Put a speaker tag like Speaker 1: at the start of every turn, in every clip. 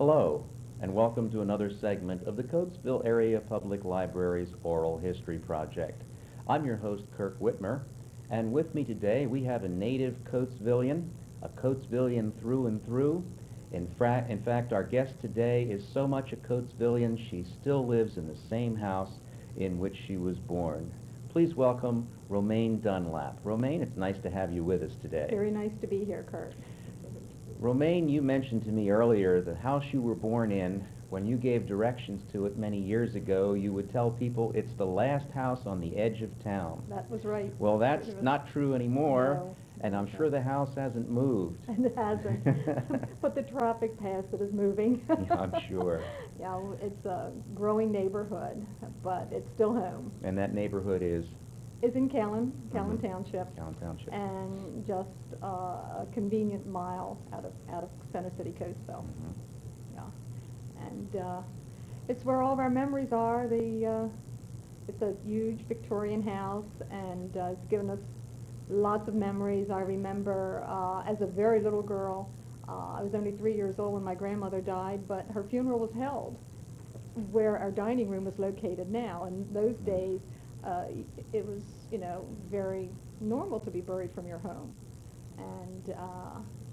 Speaker 1: Hello, and welcome to another segment of the Coatesville Area Public Library's Oral History Project. I'm your host, Kirk Witmer, and with me today we have a native Coatesvillian, a Coatesvillian through and through. In fact, our guest today is so much a Coatesvillian she still lives in the same house in which she was born. Please welcome Romaine Dunlap. Romaine, it's nice to have you with us today.
Speaker 2: Very nice to be here, Kurt.
Speaker 1: Romaine, you mentioned to me earlier the house you were born in. When you gave directions to it many years ago, you would tell people it's the last house on the edge of town.
Speaker 2: That was right.
Speaker 1: Well, that's not true anymore,
Speaker 2: No.
Speaker 1: and I'm sure the house hasn't moved.
Speaker 2: And it hasn't. But the traffic past it is moving.
Speaker 1: Yeah, I'm sure.
Speaker 2: Yeah, it's a growing neighborhood, but it's still home.
Speaker 1: And that neighborhood is?
Speaker 2: It's in Callan Township.
Speaker 1: Callan Township.
Speaker 2: And just a convenient mile out of Center City, Coatesville. Yeah. And it's where all of our memories are. It's a huge Victorian house, and it's given us lots of memories. I remember as a very little girl, I was only 3 years old when my grandmother died, but her funeral was held where our dining room is located now. In those days, it was, very normal to be buried from your home. And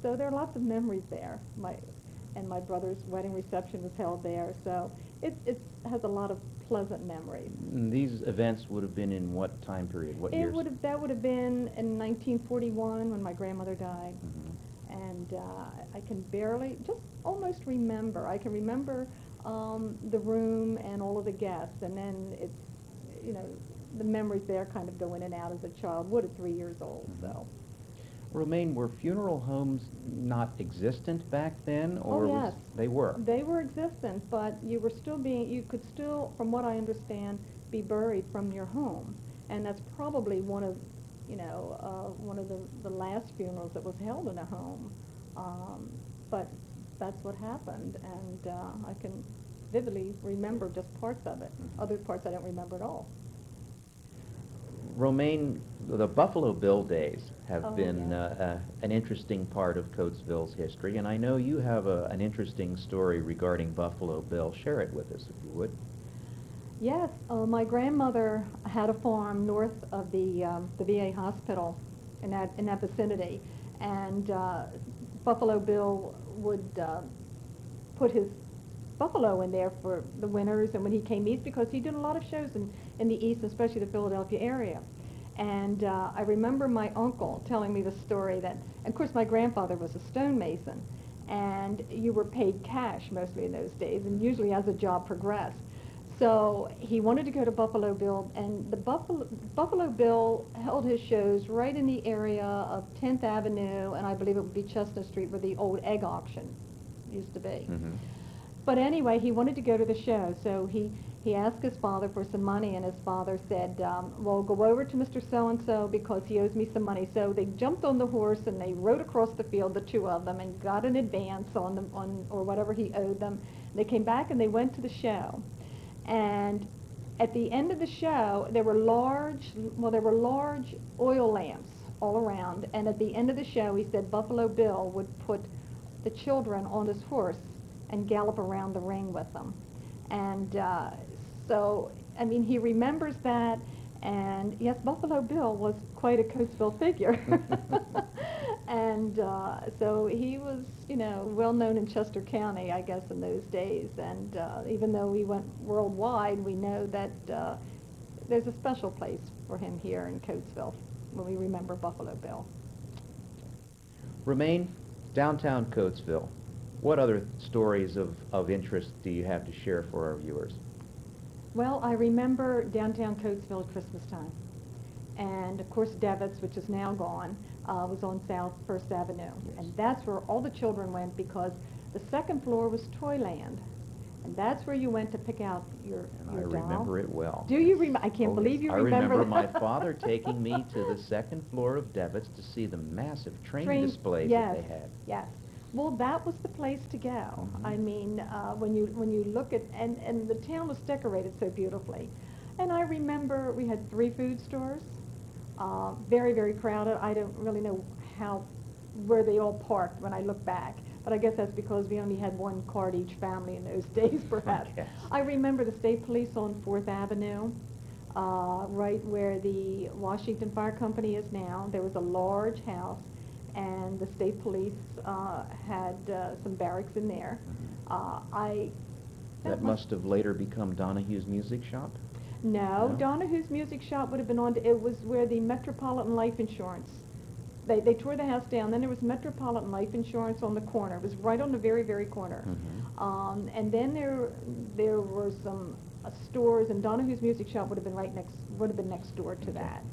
Speaker 2: so there are lots of memories there. My brother's wedding reception was held there, so it has a lot of pleasant memories.
Speaker 1: And these events would have been in what time period? What years?
Speaker 2: That would have been in 1941 when my grandmother died. And I can barely, just almost remember. I can remember the room and all of the guests, and then it's, the memories there kind of go in and out as a child would at 3 years old. So.
Speaker 1: Romaine, were funeral homes not existent back then, or
Speaker 2: yes,
Speaker 1: they were? They
Speaker 2: were existent, but you could still, from what I understand, be buried from your home, and that's probably one of the last funerals that was held in a home. But that's what happened, and I can vividly remember just parts of it. Other parts I don't remember at all.
Speaker 1: Romaine, the Buffalo Bill days have been
Speaker 2: yeah.
Speaker 1: An interesting part of Coatesville's history, and I know you have an interesting story regarding Buffalo Bill. Share it with us, if you would.
Speaker 2: Yes, my grandmother had a farm north of the VA hospital in that vicinity, and Buffalo Bill would put his buffalo in there for the winters and when he came east, because he did a lot of shows in the east, especially the Philadelphia area. And I remember my uncle telling me the story that, of course, my grandfather was a stonemason, and you were paid cash mostly in those days, and usually as the job progressed. So he wanted to go to Buffalo Bill, and the Buffalo Bill held his shows right in the area of 10th Avenue, and I believe it would be Chestnut Street, where the old egg auction used to be. But anyway, he wanted to go to the show, so he asked his father for some money, and his father said, well, go over to Mr. So-and-so because he owes me some money. So they jumped on the horse, and they rode across the field, the two of them, and got an advance on or whatever he owed them. They came back, and they went to the show. And at the end of the show, there were large oil lamps all around, and at the end of the show, he said Buffalo Bill would put the children on his horse and gallop around the ring with them. And so, I mean, he remembers that, and yes, Buffalo Bill was quite a Coatesville figure. And so he was, well known in Chester County, I guess, in those days. And even though we went worldwide, we know that there's a special place for him here in Coatesville when we remember Buffalo Bill.
Speaker 1: Romaine, downtown Coatesville, what other stories of interest do you have to share for our viewers?
Speaker 2: Well, I remember downtown Coatesville at Christmas time. And, of course, Devitt's, which is now gone, was on South First Avenue.
Speaker 1: Yes.
Speaker 2: And that's where all the children went, because the second floor was Toyland. And that's where you went to pick out your doll.
Speaker 1: I remember it well.
Speaker 2: Do you remember? I can't believe you remember
Speaker 1: I remember
Speaker 2: that.
Speaker 1: my father taking me to the second floor of Devitt's to see the massive train displays
Speaker 2: yes,
Speaker 1: that they had.
Speaker 2: Yes. Well, that was the place to go. I mean, when you look at, and the town was decorated so beautifully. And I remember we had 3 food stores, very, very crowded. I don't really know where they all parked when I look back. but I guess that's because we only had one card each family in those days, perhaps.
Speaker 1: Yes.
Speaker 2: I remember the state police on 4th Avenue, right where the Washington Fire Company is now. There was a large house, and the state police had some barracks in there.
Speaker 1: That must have later become Donahue's Music Shop?
Speaker 2: No,
Speaker 1: No?
Speaker 2: Donahue's Music Shop would have been on, it was where the Metropolitan Life Insurance, they tore the house down, then there was Metropolitan Life Insurance on the corner. It was right on the very, very corner. And then there were some stores, and Donahue's Music Shop would have been next door to that.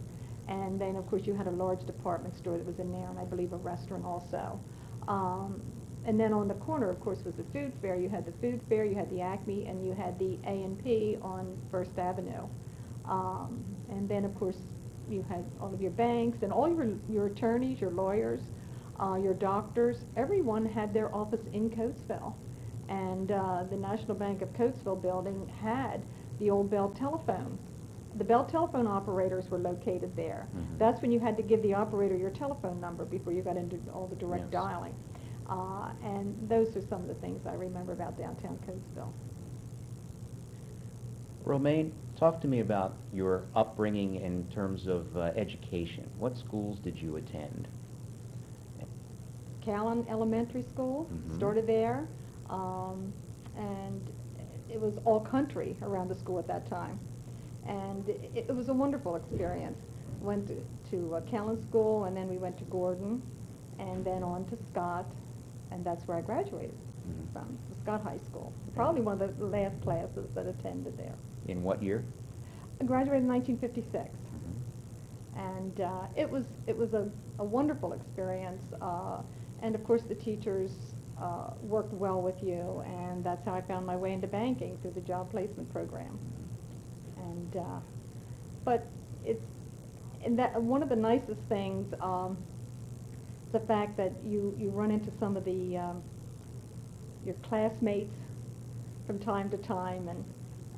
Speaker 2: And then, of course, you had a large department store that was in there, and I believe a restaurant also. And then on the corner, of course, was the food fair. You had the food fair, you had the Acme, and you had the A&P on 1st Avenue. And then, of course, you had all of your banks and all your attorneys, your lawyers, your doctors. Everyone had their office in Coatesville. And the National Bank of Coatesville building had the old Bell telephone. The Bell telephone operators were located there. That's when you had to give the operator your telephone number before you got into all the direct dialing. And those are some of the things I remember about downtown Coatesville.
Speaker 1: Romaine, talk to me about your upbringing in terms of education. What schools did you attend?
Speaker 2: Callan Elementary School, started there, and it was all country around the school at that time. And it was a wonderful experience. Went to Callan School, and then we went to Gordon, and then on to Scott, and that's where I graduated from, Scott High School. Probably one of the last classes that attended there.
Speaker 1: In what year?
Speaker 2: I graduated in 1956. And it was a wonderful experience. And of course the teachers worked well with you, and that's how I found my way into banking, through the job placement program. And but one of the nicest things, the fact that you run into some of the your classmates from time to time,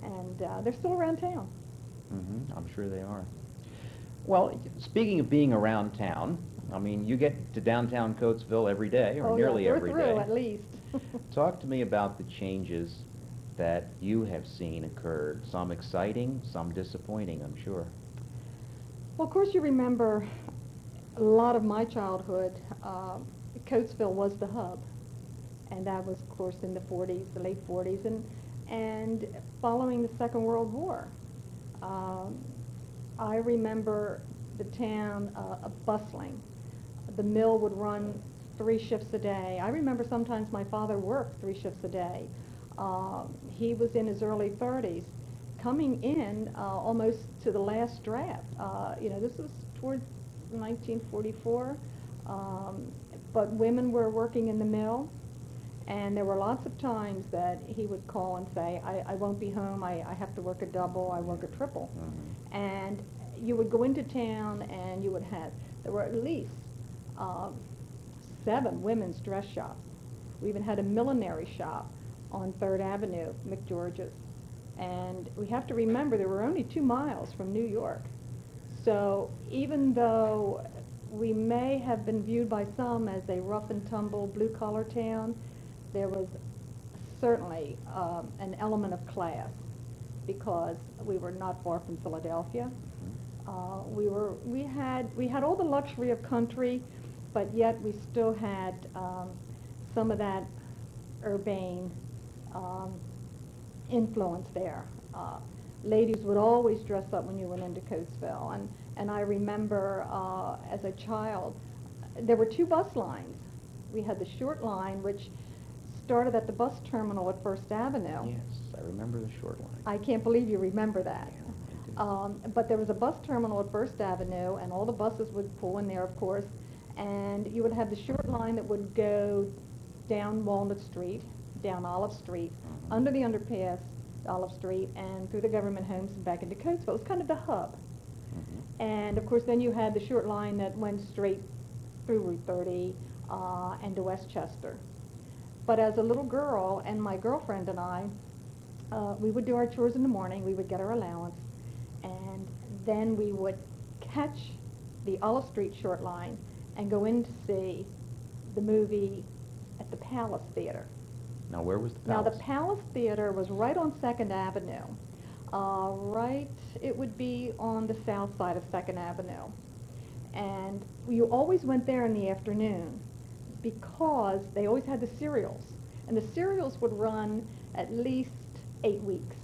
Speaker 2: and they're still around town.
Speaker 1: I'm sure they are. Well, speaking of being around town, I mean, you get to downtown Coatesville every day, or nearly every day.
Speaker 2: We're through, at least.
Speaker 1: Talk to me about the changes that you have seen occurred. Some exciting, some disappointing, I'm sure.
Speaker 2: Well, of course, you remember a lot of my childhood. Coatesville was the hub, and that was, of course, in the 40s, the late 40s, and following the Second World War. I remember the town bustling. The mill would run 3 shifts a day. I remember sometimes my father worked 3 shifts a day. He was in his early 30s, coming in almost to the last draft. This was towards 1944, but women were working in the mill, and there were lots of times that he would call and say, I won't be home, I have to work a double, I work a triple. And you would go into town, and you would have, there were at least 7 women's dress shops. We even had a millinery shop on 3rd Avenue, McGeorge's. And we have to remember there were only 2 miles from New York. So even though we may have been viewed by some as a rough and tumble blue-collar town, there was certainly an element of class, because we were not far from Philadelphia. We had all the luxury of country, but yet we still had some of that urbane influence there. Ladies would always dress up when you went into Coatesville, and I remember as a child, there were 2 bus lines. We had the short line, which started at the bus terminal at 1st Avenue.
Speaker 1: Yes, I remember the short line.
Speaker 2: I can't believe you remember that.
Speaker 1: Yeah, I do.
Speaker 2: But there was a bus terminal at 1st Avenue, and all the buses would pull in there, of course, and you would have the short line that would go down Walnut Street, down Olive Street, under the underpass, Olive Street, and through the government homes and back into Coatesville. It was kind of the hub. And of course then you had the short line that went straight through Route 30 and to Westchester. But as a little girl, and my girlfriend and I, we would do our chores in the morning, we would get our allowance, and then we would catch the Olive Street short line and go in to see the movie at the Palace Theater.
Speaker 1: Now, where was the
Speaker 2: Now,
Speaker 1: Palace?
Speaker 2: the Palace Theater was right on 2nd Avenue. It would be on the south side of 2nd Avenue. And you always went there in the afternoon because they always had the serials. And the serials would run at least 8 weeks.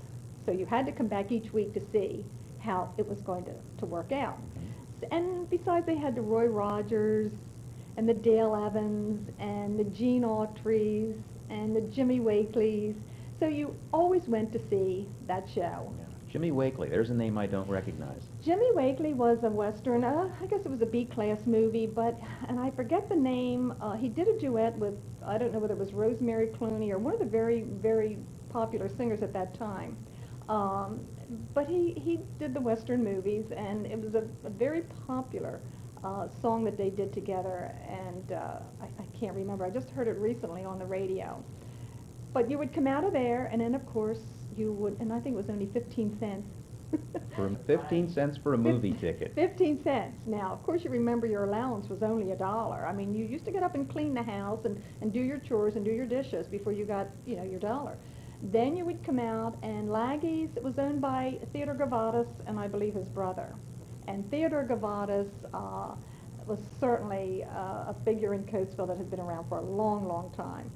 Speaker 2: So you had to come back each week to see how it was going to work out. And besides, they had the Roy Rogers and the Dale Evans and the Gene Autry's and the Jimmy Wakeleys. So you always went to see that show.
Speaker 1: Yeah. Jimmy Wakely, there's a name I don't recognize.
Speaker 2: Jimmy Wakely was a Western, I guess it was a B-class movie, and I forget the name. He did a duet with, I don't know whether it was Rosemary Clooney or one of the very, very popular singers at that time. But he did the Western movies, and it was a very popular song that they did together, and I can't remember. I just heard it recently on the radio. But you would come out of there, and then, of course, you would, and I think it was only 15 cents.
Speaker 1: For 15 cents for a movie ticket.
Speaker 2: 15 cents. Now, of course, you remember your allowance was only $1. I mean, you used to get up and clean the house and do your chores and do your dishes before you got, your $1. Then you would come out, and Laggy's, it was owned by Theodore Gavadas and I believe his brother. And Theodore Gavadas was certainly a figure in Coatesville that had been around for a long, long time.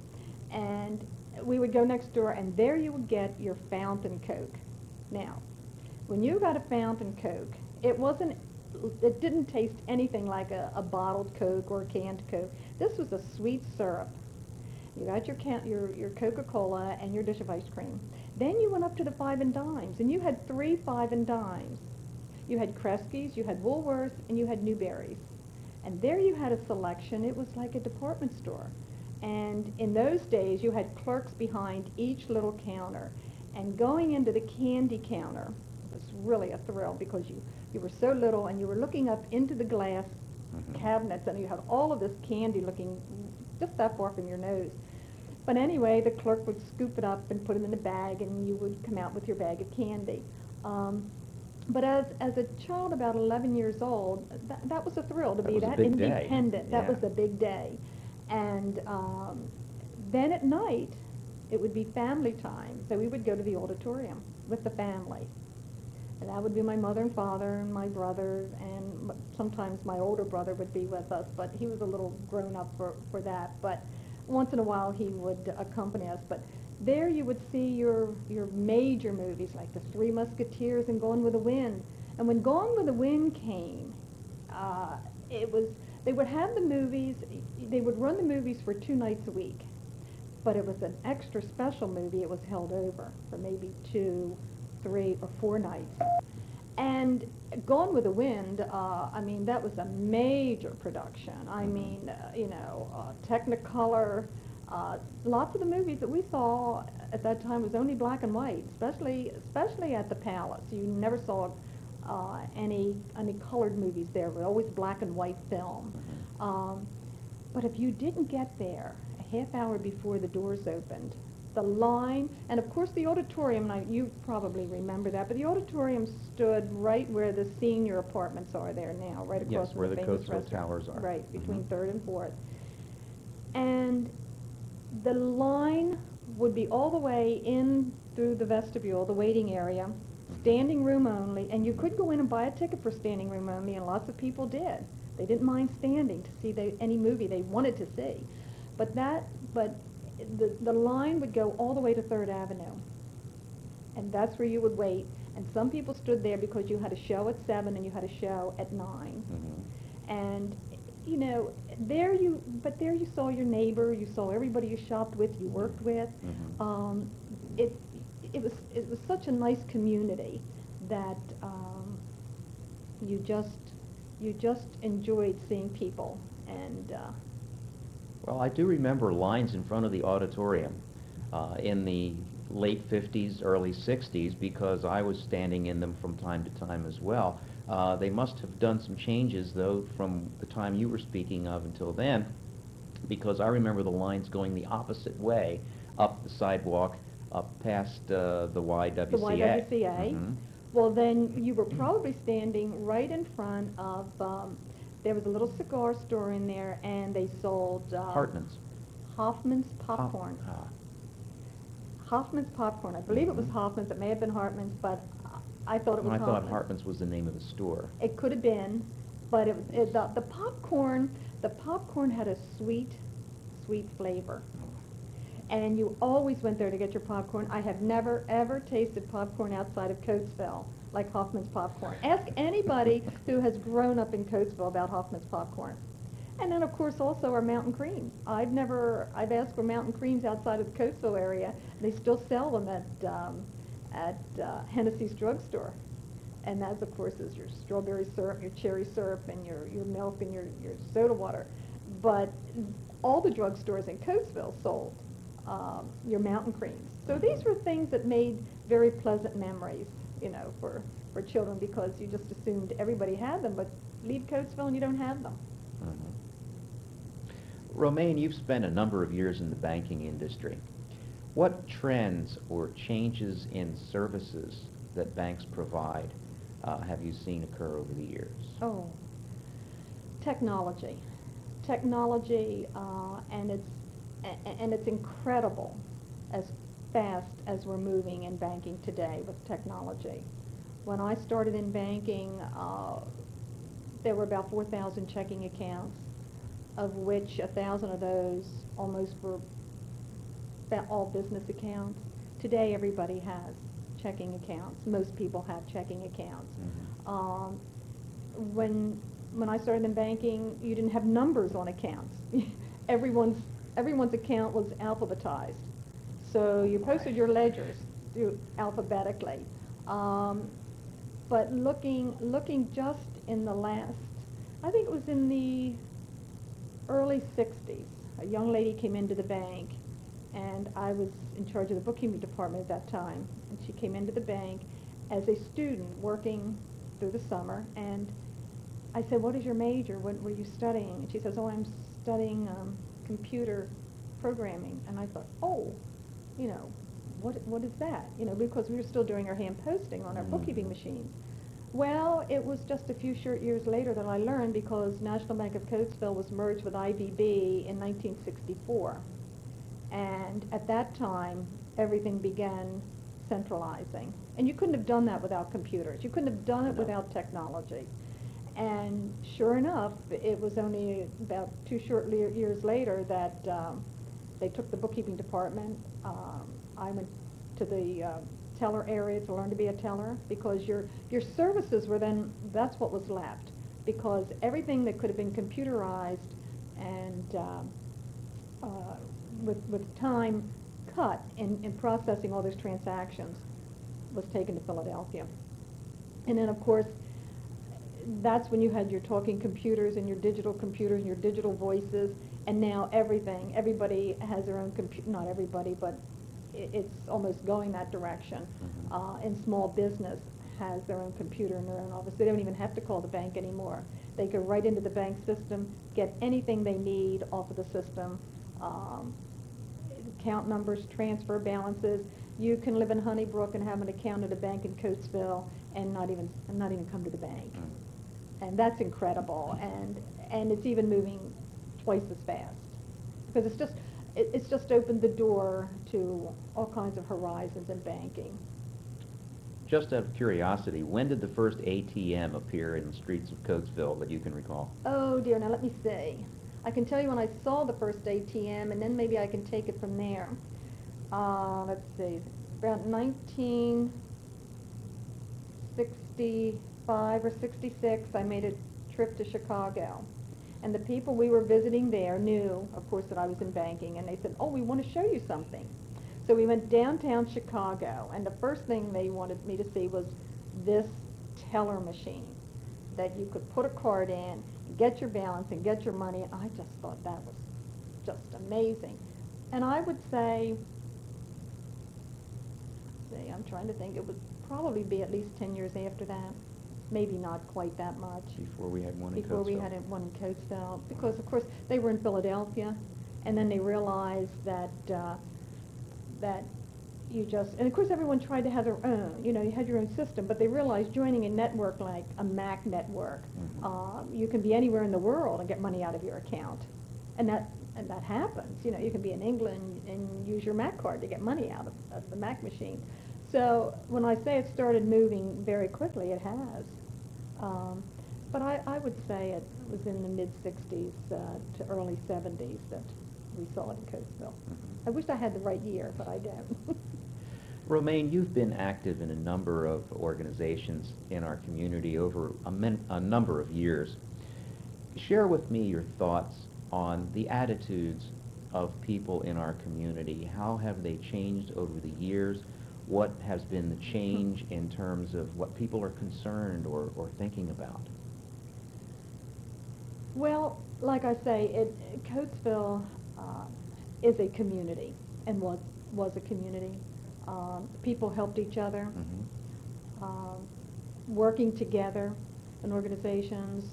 Speaker 2: And we would go next door, and there you would get your fountain Coke. Now, when you got a fountain Coke, it didn't taste anything like a bottled Coke or a canned Coke. This was a sweet syrup. You got your Coca-Cola and your dish of ice cream. Then you went up to the 5 and dimes, and you had 3 5 and dimes. You had Kresge's, you had Woolworths, and you had Newberry's. And there you had a selection. It was like a department store. And in those days, you had clerks behind each little counter. And going into the candy counter was really a thrill because you were so little, and you were looking up into the glass cabinets, and you had all of this candy looking just that far from your nose. But anyway, the clerk would scoop it up and put them in a bag, and you would come out with your bag of candy. But as a child about 11 years old, that was a thrill to be that independent. That was a big day. And then at night, it would be family time. So we would go to the auditorium with the family. And that would be my mother and father and my brothers, and sometimes my older brother would be with us, but he was a little grown up for that. But once in a while he would accompany us. But there you would see your major movies like The Three Musketeers and Gone with the Wind. And when Gone with the Wind came, they would have the movies, they would run the movies for 2 nights a week. But it was an extra special movie. It was held over for maybe 2, 3, or 4 nights. And Gone with the Wind, I mean, that was a major production. I mean, Technicolor. Lots of the movies that we saw at that time was only black and white, especially at the Palace. You never saw any colored movies there. It was always black and white film. But if you didn't get there a half hour before the doors opened, the line, and of course the auditorium, now you probably remember that, but the auditorium stood right where the senior apartments are there now, right across
Speaker 1: Yes, where the
Speaker 2: famous
Speaker 1: Coatesville Towers are.
Speaker 2: Right, between 3rd and 4th. And the line would be all the way in through the vestibule, the waiting area, standing room only, and you could go in and buy a ticket for standing room only, and lots of people did. They didn't mind standing to see any movie they wanted to see. But the line would go all the way to 3rd Avenue, and that's where you would wait. And some people stood there because you had a show at 7 and you had a show at 9. And there you saw your neighbor, you saw everybody you shopped with, you worked with. It was such a nice community that you just enjoyed seeing people. And
Speaker 1: well, I do remember lines in front of the auditorium in the late 50s, early 60s, because I was standing in them from time to time as well. They must have done some changes, though, from the time you were speaking of until then, because I remember the lines going the opposite way, up the sidewalk, up past the YWCA.
Speaker 2: The YWCA. Well, then you were probably standing right in front of, there was a little cigar store in there, and they sold...
Speaker 1: Hartman's.
Speaker 2: Hoffman's Popcorn. Hoffman's Popcorn. I believe it was Hoffman's. It may have been Hartman's, but I thought it was
Speaker 1: I
Speaker 2: Hoffman's.
Speaker 1: thought Hartman's was the name of the store.
Speaker 2: It could have been, but the popcorn had a sweet flavor. And you always went there to get your popcorn. I have never, ever tasted popcorn outside of Coatesville like Hoffman's Popcorn. Ask anybody who has grown up in Coatesville about Hoffman's Popcorn. And then, of course, also our mountain creams. I've asked for mountain creams outside of the Coatesville area. They still sell them at Hennessy's drugstore. And that, of course, is your strawberry syrup, your cherry syrup, and your milk and your soda water. But all the drugstores in Coatesville sold your mountain creams. So these were things that made very pleasant memories, for children, because you just assumed everybody had them, but leave Coatesville and you don't have them.
Speaker 1: Romaine, you've spent a number of years in the banking industry. What trends or changes in services that banks provide have you seen occur over the years?
Speaker 2: Oh, technology, and it's incredible as fast as we're moving in banking today with technology. When I started in banking, there were about 4,000 checking accounts, of which 1,000 of those almost were all business accounts. Today, everybody has checking accounts. Most people have checking accounts. When I started in banking, you didn't have numbers on accounts. Everyone's account was alphabetized. So you posted your ledgers alphabetically. But looking just in the last, I think it was in the early 60s, a young lady came into the bank, and I was in charge of the bookkeeping department at that time. And she came into the bank as a student working through the summer, and I said, "What is your major? What were you studying?" And she says, "Oh, I'm studying computer programming." And I thought, "Oh, what is that?" Because we were still doing our hand posting on our bookkeeping machines. Well, it was just a few short years later that I learned, because National Bank of Coatesville was merged with IBB in 1964. And at that time, everything began centralizing. And you couldn't have done that without computers. You couldn't have done it without technology. And sure enough, it was only about 2 short years later that they took the bookkeeping department. I went to the teller area to learn to be a teller, because your services were then, that's what was left, because everything that could have been computerized and with time cut in processing all those transactions was taken to Philadelphia. And then, of course, that's when you had your talking computers and your digital computers and your digital voices, and now everybody has their own computer, not everybody, but it's almost going that direction. And small business has their own computer in their own office. They don't even have to call the bank anymore. They go right into the bank system, get anything they need off of the system, account numbers, transfer balances. You can live in Honeybrook and have an account at a bank in Coatesville and not even come to the bank. And that's incredible, and it's even moving twice as fast, because it's just opened the door to all kinds of horizons in banking.
Speaker 1: Just out of curiosity, when did the first ATM appear in the streets of Coatesville that you can recall?
Speaker 2: Oh dear, now let me see. I can tell you when I saw the first ATM, and then maybe I can take it from there. Let's see, about 1965 or 66, I made a trip to Chicago. And the people we were visiting there knew, of course, that I was in banking, and they said, "Oh, we want to show you something." So we went downtown Chicago, and the first thing they wanted me to see was this teller machine that you could put a card in, get your balance, and get your money. And I just thought that was just amazing. And I would say, I'm trying to think, it would probably be at least 10 years after that. Maybe not quite that much.
Speaker 1: Before we had one in Coatesville.
Speaker 2: Before we had one in Coatesville. Because, of course, they were in Philadelphia, and then they realized that you just, and of course everyone tried to have their own, you had your own system, but they realized joining a network like a MAC network, you can be anywhere in the world and get money out of your account. And and that happens. You know, you can be in England and use your Mac card to get money out of the Mac machine. So when I say it started moving very quickly, it has. But I would say it was in the mid-'60s to early '70s that we saw it in Coatesville.
Speaker 1: Mm-hmm.
Speaker 2: I wish I had the right year, but I don't.
Speaker 1: Romaine, you've been active in a number of organizations in our community over a number of years. Share with me your thoughts on the attitudes of people in our community. How have they changed over the years? What has been the change in terms of what people are concerned or thinking about?
Speaker 2: Well, like I say, Coatesville is a community and was a community. People helped each other, working together in organizations.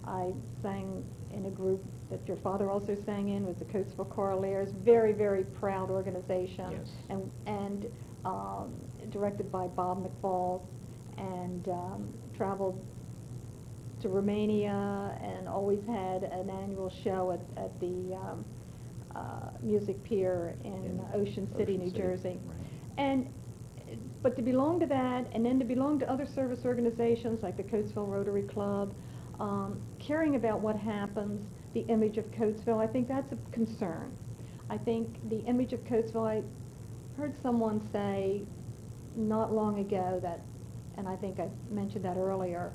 Speaker 2: I sang in a group that your father also sang in, was the Coatesville Choraleers. Very, very proud organization.
Speaker 1: Yes.
Speaker 2: And directed by Bob McFall, and traveled to Romania and always had an annual show at the Music Pier in Ocean City, New Jersey.
Speaker 1: Right.
Speaker 2: But to belong to that, and then to belong to other service organizations like the Coatesville Rotary Club, caring about what happens, the image of Coatesville, I think that's a concern. I think the image of Coatesville, I heard someone say not long ago that, and I think I mentioned that earlier,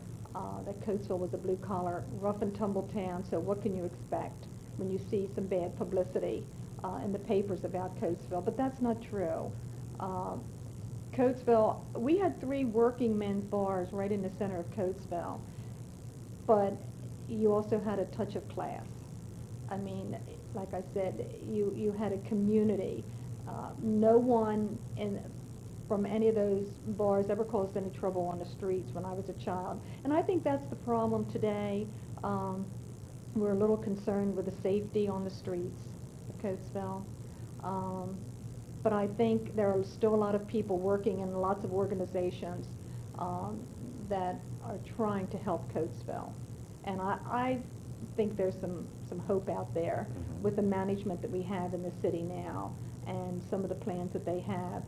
Speaker 2: that Coatesville was a blue-collar, rough-and-tumble town, so what can you expect when you see some bad publicity in the papers about Coatesville? But that's not true. Coatesville, we had 3 working men's bars right in the center of Coatesville, but you also had a touch of class. I mean, like I said, you had a community. No one from any of those bars ever caused any trouble on the streets when I was a child. And I think that's the problem today. We're a little concerned with the safety on the streets of Coatesville. But I think there are still a lot of people working in lots of organizations that are trying to help Coatesville. And I think there's some hope out there with the management that we have in the city now and some of the plans that they have.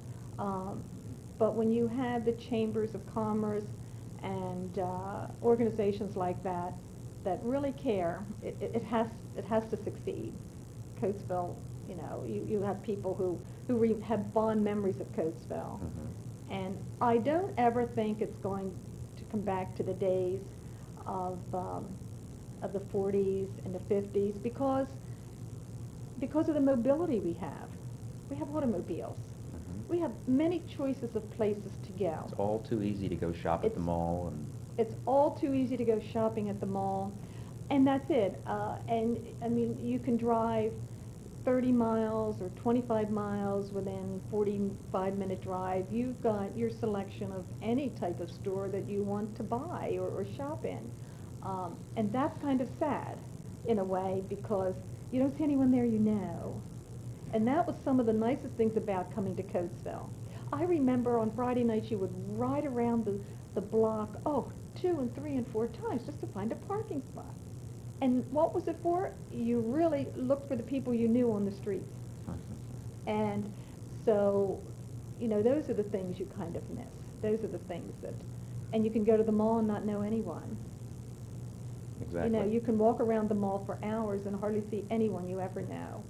Speaker 2: But when you have the chambers of commerce and organizations like that that really care, it has to succeed. Coatesville, you know, you have people who have fond memories of Coatesville. And I don't ever think it's going to come back to the days of the 40s and the 50s because of the mobility we have. We have automobiles. We have many choices of places to go.
Speaker 1: It's all too easy to go shop at the mall.
Speaker 2: It's all too easy to go shopping at the mall, and that's it. And I mean, you can drive 30 miles or 25 miles within 45-minute drive. You've got your selection of any type of store that you want to buy or shop in. And that's kind of sad in a way because you don't see anyone there you know. And that was some of the nicest things about coming to Coatesville. I remember on Friday nights you would ride around the block, 2 and 3 and 4 times just to find a parking spot. And what was it for? You really looked for the people you knew on the streets. And so, you know, those are the things you kind of miss. Those are the things that, and you can go to the mall and not know anyone.
Speaker 1: Exactly.
Speaker 2: You know, you can walk around the mall for hours and hardly see anyone you ever know.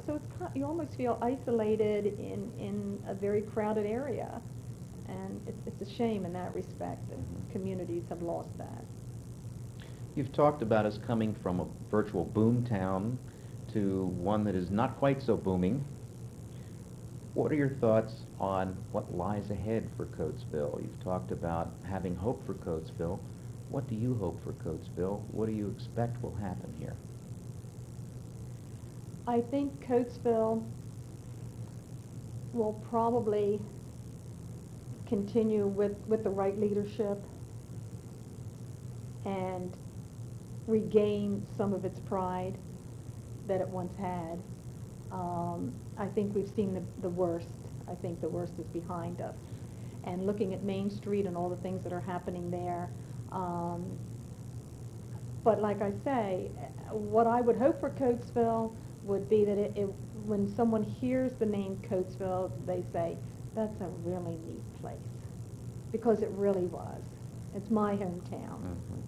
Speaker 2: So you almost feel isolated in a very crowded area. And it's a shame in that respect that communities have lost that.
Speaker 1: You've talked about us coming from a virtual boom town to one that is not quite so booming. What are your thoughts on what lies ahead for Coatesville? You've talked about having hope for Coatesville. What do you hope for Coatesville? What do you expect will happen here?
Speaker 2: I think Coatesville will probably continue with the right leadership and regain some of its pride that it once had. I think we've seen the worst. I think the worst is behind us. And looking at Main Street and all the things that are happening there, But like I say, what I would hope for Coatesville would be that when someone hears the name Coatesville, they say, that's a really neat place. Because it really was. It's my hometown.
Speaker 1: Mhm.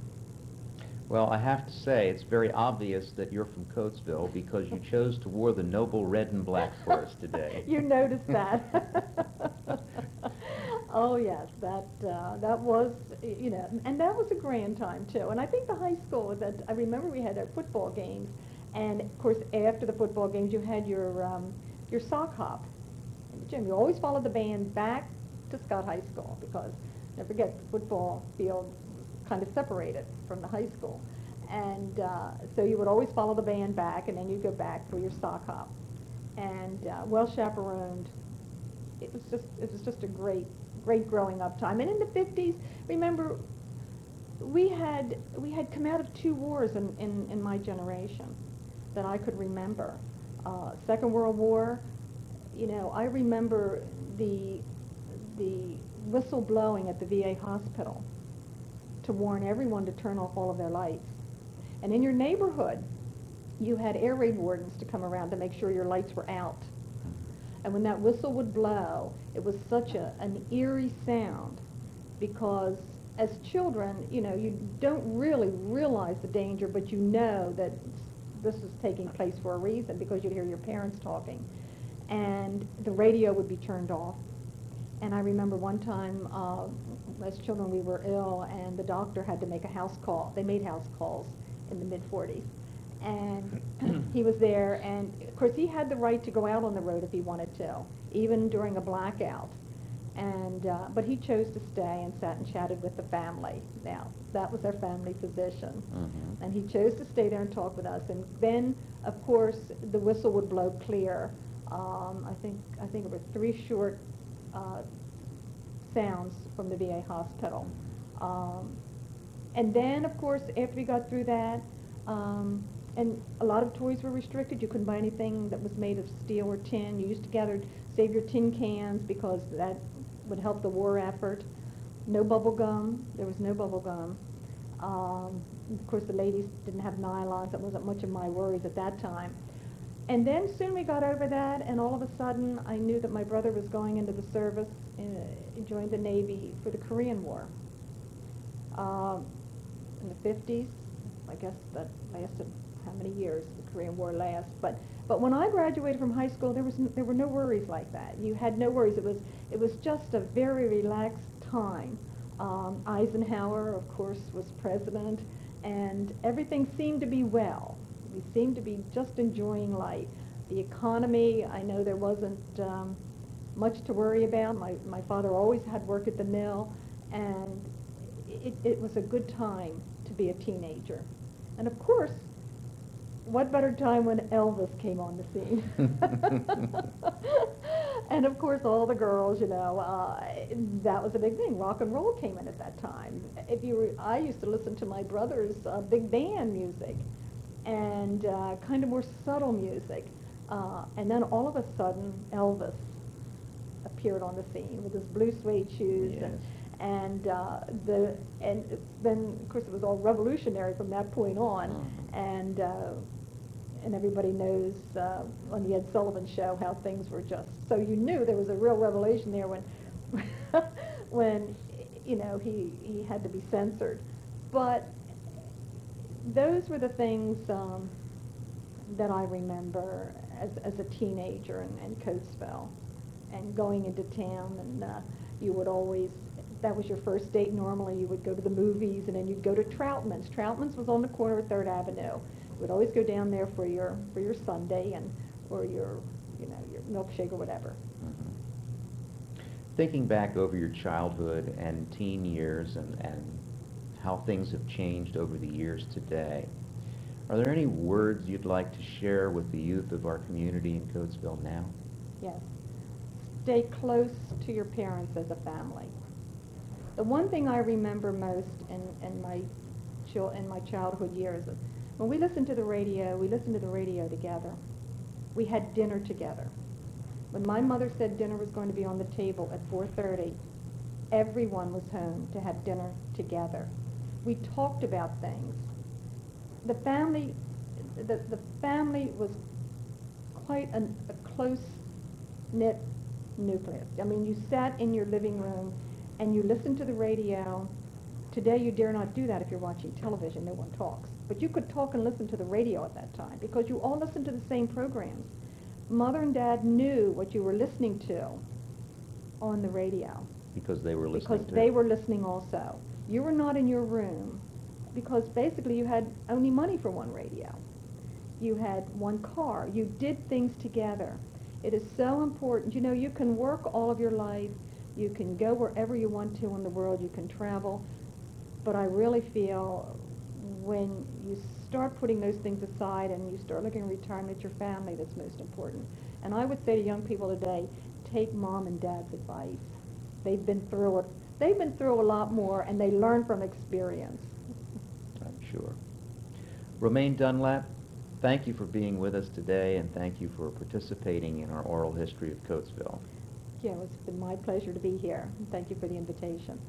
Speaker 1: Well, I have to say, it's very obvious that you're from Coatesville because you chose to wear the noble red and black for us today.
Speaker 2: You noticed that. Oh yes, that was, and that was a grand time too. And I think the high school, that I remember we had our football games, and of course after the football games you had your sock hop in the gym. You always followed the band back to Scott High School because, don't forget, the football field kind of separated from the high school. And so you would always follow the band back, and then you'd go back for your sock hop. And well chaperoned. It was just a great growing up time. And in the 50s, remember, we had come out of 2 wars in my generation that I could remember. Second World War, I remember the whistle blowing at the VA hospital to warn everyone to turn off all of their lights. And in your neighborhood, you had air raid wardens to come around to make sure your lights were out. And when that whistle would blow, it was such an eerie sound because as children, you don't really realize the danger, but you know that this is taking place for a reason because you'd hear your parents talking. And the radio would be turned off. And I remember one time, as children, we were ill, and the doctor had to make a house call. They made house calls in the mid-40s. And he was there, and of course he had the right to go out on the road if he wanted to, even during a blackout. And but he chose to stay and sat and chatted with the family. Now, that was our family physician.
Speaker 1: Mm-hmm.
Speaker 2: And he chose to stay there and talk with us. And then, of course, the whistle would blow clear. I think it were 3 short sounds from the VA hospital. And then, of course, after we got through that, and a lot of toys were restricted. You couldn't buy anything that was made of steel or tin. You used to save your tin cans because that would help the war effort. No bubble gum. There was no bubble gum. Of course, the ladies didn't have nylons. That wasn't much of my worries at that time. And then soon we got over that, and all of a sudden I knew that my brother was going into the service, joined the Navy for the Korean War. In the 50s, I guess that lasted how many years the Korean War lasts. But when I graduated from high school, there were no worries like that. You had no worries. It was just a very relaxed time. Eisenhower, of course, was president, and everything seemed to be well. We seemed to be just enjoying life. The economy, I know there wasn't much to worry about. My father always had work at the mill, and it was a good time to be a teenager. And of course, what better time when Elvis came on the scene? And of course, all the girls, that was a big thing. Rock and roll came in at that time. I used to listen to my brother's big band music and kind of more subtle music. And then all of a sudden, Elvis appeared on the scene with his blue suede shoes.
Speaker 1: Yes.
Speaker 2: And then, of course, it was all revolutionary from that point on.
Speaker 1: Mm-hmm.
Speaker 2: And everybody knows on the Ed Sullivan Show how things were just. So you knew there was a real revelation there when he had to be censored. But those were the things that I remember as a teenager in Coatesville, and going into town, and you would always. That was your first date. Normally, you would go to the movies, and then you'd go to Troutman's. Troutman's was on the corner of 3rd Avenue. You would always go down there for your sundae or your milkshake or whatever.
Speaker 1: Mm-hmm. Thinking back over your childhood and teen years and how things have changed over the years today, are there any words you'd like to share with the youth of our community in Coatesville now?
Speaker 2: Yes. Stay close to your parents as a family. The one thing I remember most in my childhood years is when we listened to the radio together. We had dinner together. When my mother said dinner was going to be on the table at 4:30, everyone was home to have dinner together. We talked about things the family, the family was quite a close-knit nucleus. I mean, you sat in your living room and you listened to the radio. Today you dare not do that if you're watching television. No one talks. But you could talk and listen to the radio at that time because you all listened to the same programs. Mother and Dad knew what you were listening to on the radio.
Speaker 1: Because they were listening
Speaker 2: Because they were listening also. You were not in your room because basically you had only money for one radio. You had one car. You did things together. It is so important. You know, you can work all of your life. You can go wherever you want to in the world. You can travel. But I really feel when you start putting those things aside and you start looking at retirement, it's your family that's most important. And I would say to young people today, take Mom and Dad's advice. They've been through it. They've been through a lot more, and they learn from experience.
Speaker 1: I'm sure. Romaine Dunlap, thank you for being with us today, and thank you for participating in our oral history of Coatesville.
Speaker 2: Yeah, it's been my pleasure to be here. Thank you for the invitation.